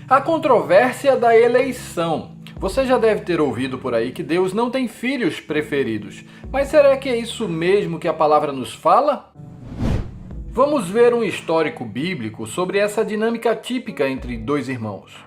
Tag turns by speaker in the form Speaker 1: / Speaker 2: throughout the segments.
Speaker 1: A controvérsia da eleição. Você já deve ter ouvido por aí que Deus não tem filhos preferidos. Mas será que é isso mesmo que a palavra nos fala? Vamos ver um histórico bíblico sobre essa dinâmica típica entre dois irmãos.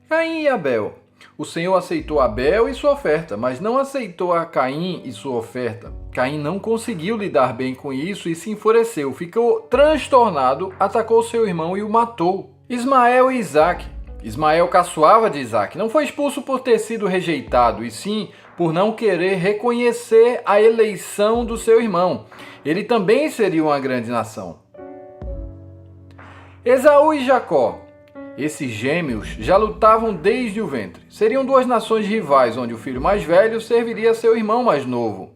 Speaker 1: Caim e Abel. O Senhor aceitou Abel e sua oferta, mas não aceitou a Caim e sua oferta. Caim não conseguiu lidar bem com isso e se enfureceu, ficou transtornado, atacou seu irmão e o matou. Ismael e Isaque. Ismael caçoava de Isaque, não foi expulso por ter sido rejeitado, e sim por não querer reconhecer a eleição do seu irmão. Ele também seria uma grande nação. Esaú e Jacó. Esses gêmeos já lutavam desde o ventre. Seriam duas nações rivais, onde o filho mais velho serviria seu irmão mais novo.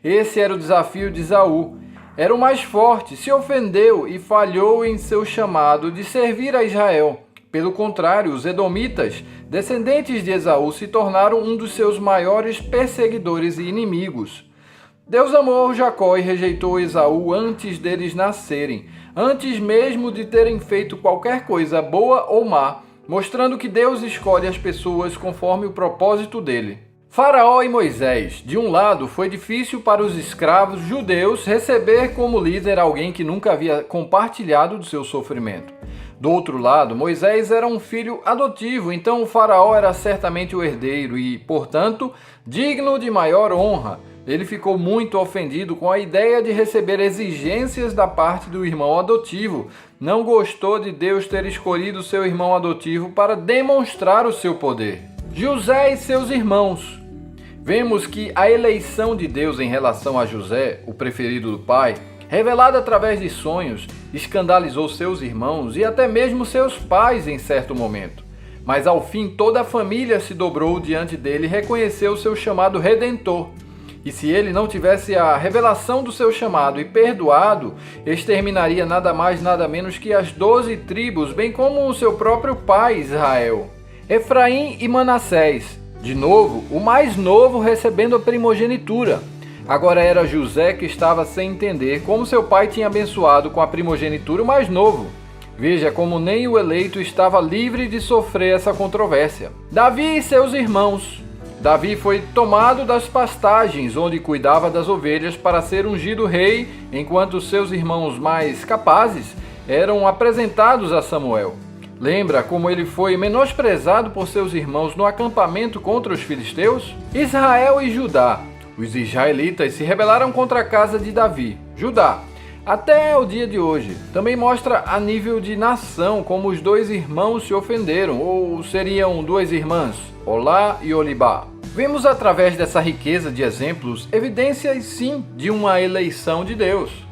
Speaker 1: Esse era o desafio de Esaú. Era o mais forte, se ofendeu e falhou em seu chamado de servir a Israel. Pelo contrário, os edomitas, descendentes de Esaú, se tornaram um dos seus maiores perseguidores e inimigos. Deus amou Jacó e rejeitou Esaú antes deles nascerem, antes mesmo de terem feito qualquer coisa boa ou má, mostrando que Deus escolhe as pessoas conforme o propósito dele. Faraó e Moisés. De um lado, foi difícil para os escravos judeus receber como líder alguém que nunca havia compartilhado do seu sofrimento. Do outro lado, Moisés era um filho adotivo, então o faraó era certamente o herdeiro e, portanto, digno de maior honra. Ele ficou muito ofendido com a ideia de receber exigências da parte do irmão adotivo. Não gostou de Deus ter escolhido seu irmão adotivo para demonstrar o seu poder. José e seus irmãos. Vemos que a eleição de Deus em relação a José, o preferido do pai, revelada através de sonhos, escandalizou seus irmãos e até mesmo seus pais em certo momento. Mas ao fim toda a família se dobrou diante dele e reconheceu seu chamado redentor. E se ele não tivesse a revelação do seu chamado e perdoado, exterminaria nada mais nada menos que as 12 tribos, bem como o seu próprio pai Israel. Efraim e Manassés. De novo, o mais novo recebendo a primogenitura. Agora era José que estava sem entender como seu pai tinha abençoado com a primogenitura o mais novo. Veja como nem o eleito estava livre de sofrer essa controvérsia. Davi e seus irmãos. Davi foi tomado das pastagens, onde cuidava das ovelhas, para ser ungido rei, enquanto seus irmãos mais capazes eram apresentados a Samuel. Lembra como ele foi menosprezado por seus irmãos no acampamento contra os filisteus? Israel e Judá. Os israelitas se rebelaram contra a casa de Davi, Judá, até o dia de hoje. Também mostra a nível de nação como os dois irmãos se ofenderam, ou seriam duas irmãs, Olá e Olibá. Vemos através dessa riqueza de exemplos evidências sim de uma eleição de Deus.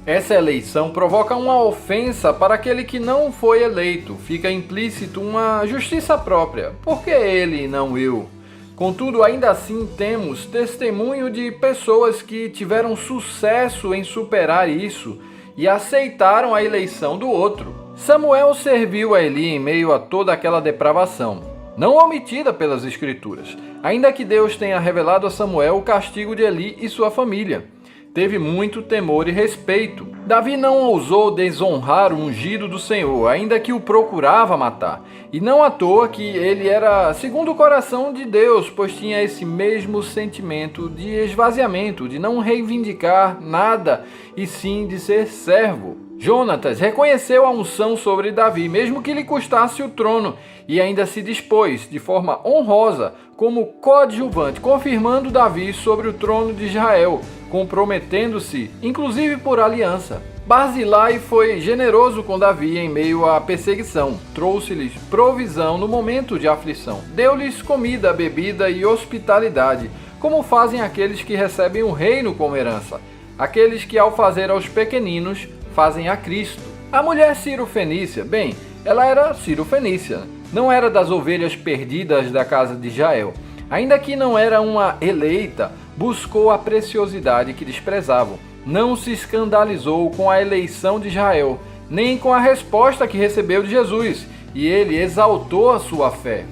Speaker 1: Essa eleição provoca uma ofensa para aquele que não foi eleito, fica implícito uma justiça própria. Por que ele e não eu? Contudo, ainda assim temos testemunho de pessoas que tiveram sucesso em superar isso e aceitaram a eleição do outro. Samuel serviu a Eli em meio a toda aquela depravação, não omitida pelas Escrituras, ainda que Deus tenha revelado a Samuel o castigo de Eli e sua família. Teve muito temor e respeito. Davi não ousou desonrar o ungido do Senhor, ainda que o procurava matar. E não à toa que ele era segundo o coração de Deus, pois tinha esse mesmo sentimento de esvaziamento, de não reivindicar nada, e sim de ser servo. Jonatas reconheceu a unção sobre Davi, mesmo que lhe custasse o trono, e ainda se dispôs, de forma honrosa, como coadjuvante, confirmando Davi sobre o trono de Israel, comprometendo-se, inclusive por aliança. Barzilai foi generoso com Davi em meio à perseguição, trouxe-lhes provisão no momento de aflição, deu-lhes comida, bebida e hospitalidade, como fazem aqueles que recebem o reino como herança, aqueles que ao fazer aos pequeninos, fazem a Cristo. A mulher Ciro-Fenícia, bem, ela era Ciro-Fenícia, não era das ovelhas perdidas da casa de Israel. Ainda que não era uma eleita, buscou a preciosidade que desprezavam. Não se escandalizou com a eleição de Israel, nem com a resposta que recebeu de Jesus, e ele exaltou a sua fé.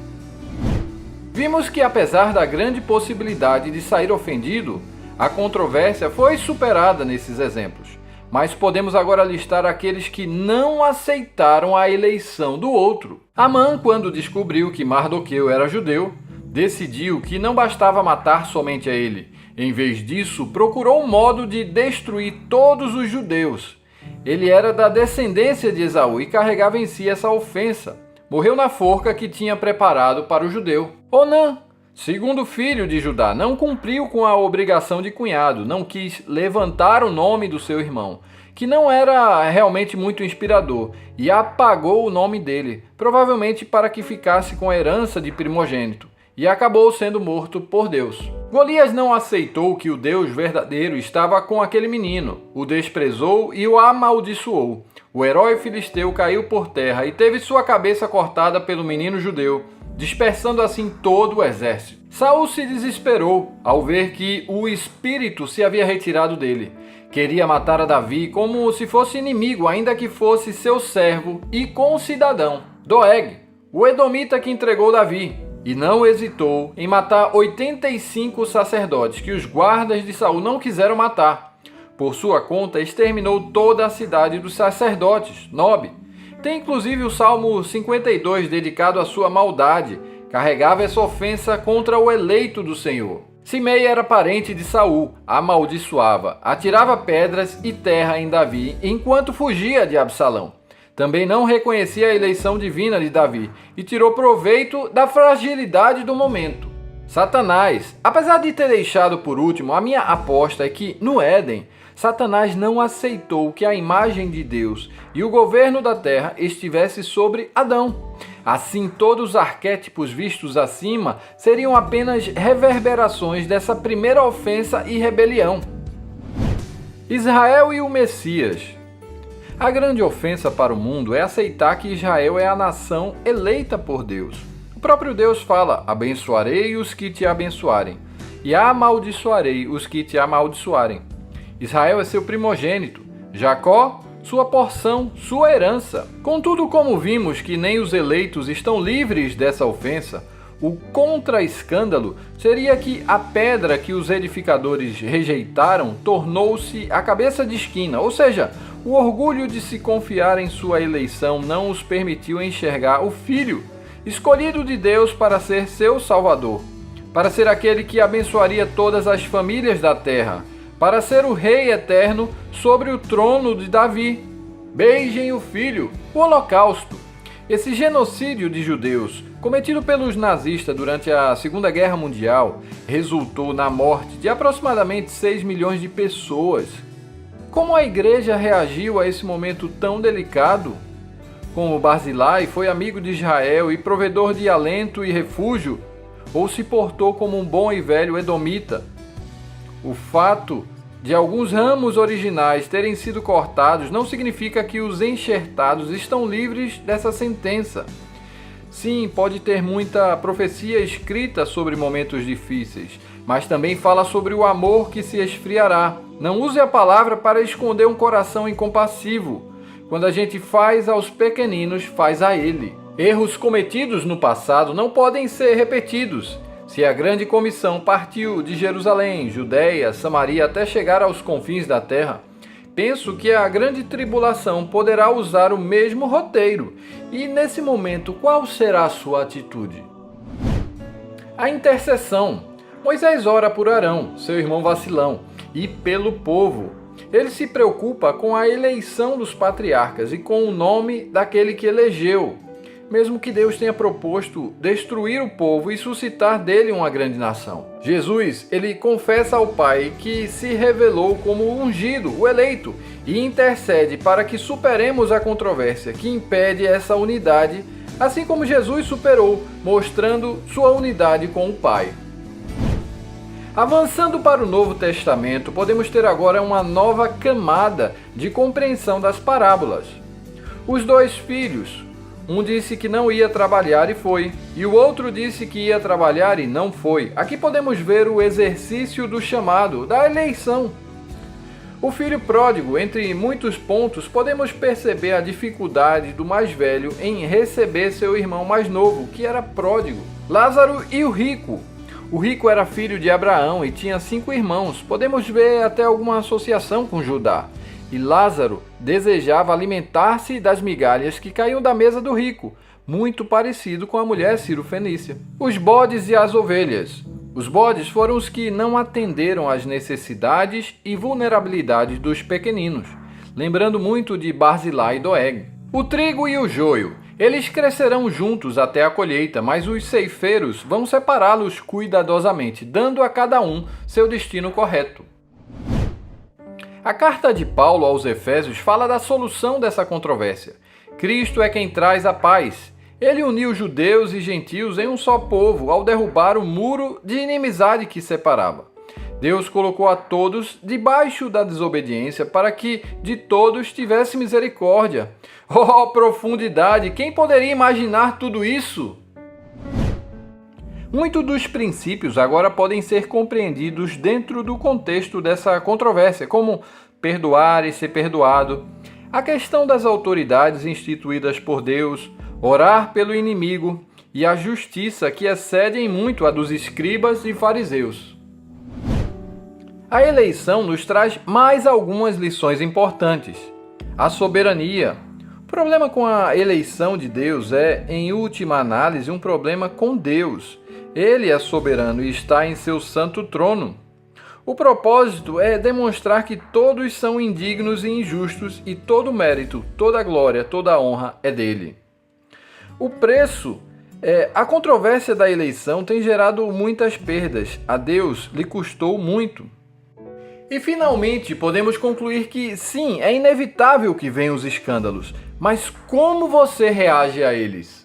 Speaker 1: Vimos que apesar da grande possibilidade de sair ofendido, a controvérsia foi superada nesses exemplos. mas podemos agora listar aqueles que não aceitaram a eleição do outro. Amã, quando descobriu que Mardoqueu era judeu, decidiu que não bastava matar somente a ele. Em vez disso, procurou um modo de destruir todos os judeus. Ele era da descendência de Esaú e carregava em si essa ofensa. Morreu na forca que tinha preparado para o judeu. Onã, segundo filho de Judá, não cumpriu com a obrigação de cunhado, não quis levantar o nome do seu irmão, que não era realmente muito inspirador, e apagou o nome dele, provavelmente para que ficasse com a herança de primogênito, e acabou sendo morto por Deus. Golias não aceitou que o Deus verdadeiro estava com aquele menino, o desprezou e o amaldiçoou. O herói filisteu caiu por terra e teve sua cabeça cortada pelo menino judeu, dispersando assim todo o exército. Saul se desesperou ao ver que o espírito se havia retirado dele. Queria matar a Davi como se fosse inimigo, ainda que fosse seu servo e concidadão. Doeg, o edomita que entregou Davi, e não hesitou em matar 85 sacerdotes que os guardas de Saul não quiseram matar. Por sua conta, exterminou toda a cidade dos sacerdotes, Nob. Tem inclusive o Salmo 52 dedicado à sua maldade. Carregava essa ofensa contra o eleito do Senhor. Simei era parente de Saul, amaldiçoava, atirava pedras e terra em Davi enquanto fugia de Absalão. Também não reconhecia a eleição divina de Davi e tirou proveito da fragilidade do momento. Satanás, apesar de ter deixado por último, a minha aposta é que no Éden, Satanás não aceitou que a imagem de Deus e o governo da terra estivesse sobre Adão. Assim, todos os arquétipos vistos acima seriam apenas reverberações dessa primeira ofensa e rebelião. Israel e o Messias. A grande ofensa para o mundo é aceitar que Israel é a nação eleita por Deus. O próprio Deus fala: abençoarei os que te abençoarem, e amaldiçoarei os que te amaldiçoarem. Israel é seu primogênito, Jacó, sua porção, sua herança. Contudo, como vimos que nem os eleitos estão livres dessa ofensa, o contra-escândalo seria que a pedra que os edificadores rejeitaram tornou-se a cabeça de esquina, ou seja, o orgulho de se confiar em sua eleição não os permitiu enxergar o Filho, escolhido de Deus para ser seu Salvador, para ser aquele que abençoaria todas as famílias da terra, para ser o Rei eterno sobre o trono de Davi. Beijem o Filho, o Holocausto. Esse genocídio de judeus, cometido pelos nazistas durante a Segunda Guerra Mundial, resultou na morte de aproximadamente 6 milhões de pessoas. Como a igreja reagiu a esse momento tão delicado? Como Barzilai foi amigo de Israel e provedor de alento e refúgio, ou se portou como um bom e velho edomita? O fato de alguns ramos originais terem sido cortados não significa que os enxertados estão livres dessa sentença. Sim, pode ter muita profecia escrita sobre momentos difíceis, mas também fala sobre o amor que se esfriará. Não use a palavra para esconder um coração incompassivo. Quando a gente faz aos pequeninos, faz a ele. Erros cometidos no passado não podem ser repetidos. Se a grande comissão partiu de Jerusalém, Judéia, Samaria até chegar aos confins da terra, penso que a grande tribulação poderá usar o mesmo roteiro. E nesse momento, qual será a sua atitude? A intercessão. Moisés ora por Arão, seu irmão vacilão, e pelo povo. Ele se preocupa com a eleição dos patriarcas e com o nome daquele que elegeu, mesmo que Deus tenha proposto destruir o povo e suscitar dele uma grande nação. Jesus, ele confessa ao Pai que se revelou como o ungido, o eleito, e intercede para que superemos a controvérsia que impede essa unidade, assim como Jesus superou, mostrando sua unidade com o Pai. Avançando para o Novo Testamento, podemos ter agora uma nova camada de compreensão das parábolas. Os dois filhos, um disse que não ia trabalhar e foi, e o outro disse que ia trabalhar e não foi. Aqui podemos ver o exercício do chamado, da eleição. O filho pródigo, entre muitos pontos, podemos perceber a dificuldade do mais velho em receber seu irmão mais novo, que era pródigo. Lázaro e o rico. O rico era filho de Abraão e tinha 5 irmãos. Podemos ver até alguma associação com Judá. e Lázaro desejava alimentar-se das migalhas que caíam da mesa do rico, muito parecido com a mulher cirofenícia. Os bodes e as ovelhas. Os bodes foram os que não atenderam às necessidades e vulnerabilidades dos pequeninos, lembrando muito de Barzilai e Doeg. O trigo e o joio. Eles crescerão juntos até a colheita, mas os ceifeiros vão separá-los cuidadosamente, dando a cada um seu destino correto. A carta de Paulo aos Efésios fala da solução dessa controvérsia. Cristo é quem traz a paz. Ele uniu judeus e gentios em um só povo ao derrubar o muro de inimizade que separava. Deus colocou a todos debaixo da desobediência para que de todos tivesse misericórdia. Oh, profundidade! Quem poderia imaginar tudo isso? Muitos dos princípios agora podem ser compreendidos dentro do contexto dessa controvérsia, como perdoar e ser perdoado, a questão das autoridades instituídas por Deus, orar pelo inimigo e a justiça que excedem muito a dos escribas e fariseus. A eleição nos traz mais algumas lições importantes. A soberania. O problema com a eleição de Deus é, em última análise, um problema com Deus. Ele é soberano e está em seu santo trono. O propósito é demonstrar que todos são indignos e injustos e todo mérito, toda glória, toda honra é dele. O preço. A controvérsia da eleição tem gerado muitas perdas. A Deus lhe custou muito. E finalmente podemos concluir que sim, é inevitável que venham os escândalos, mas como você reage a eles?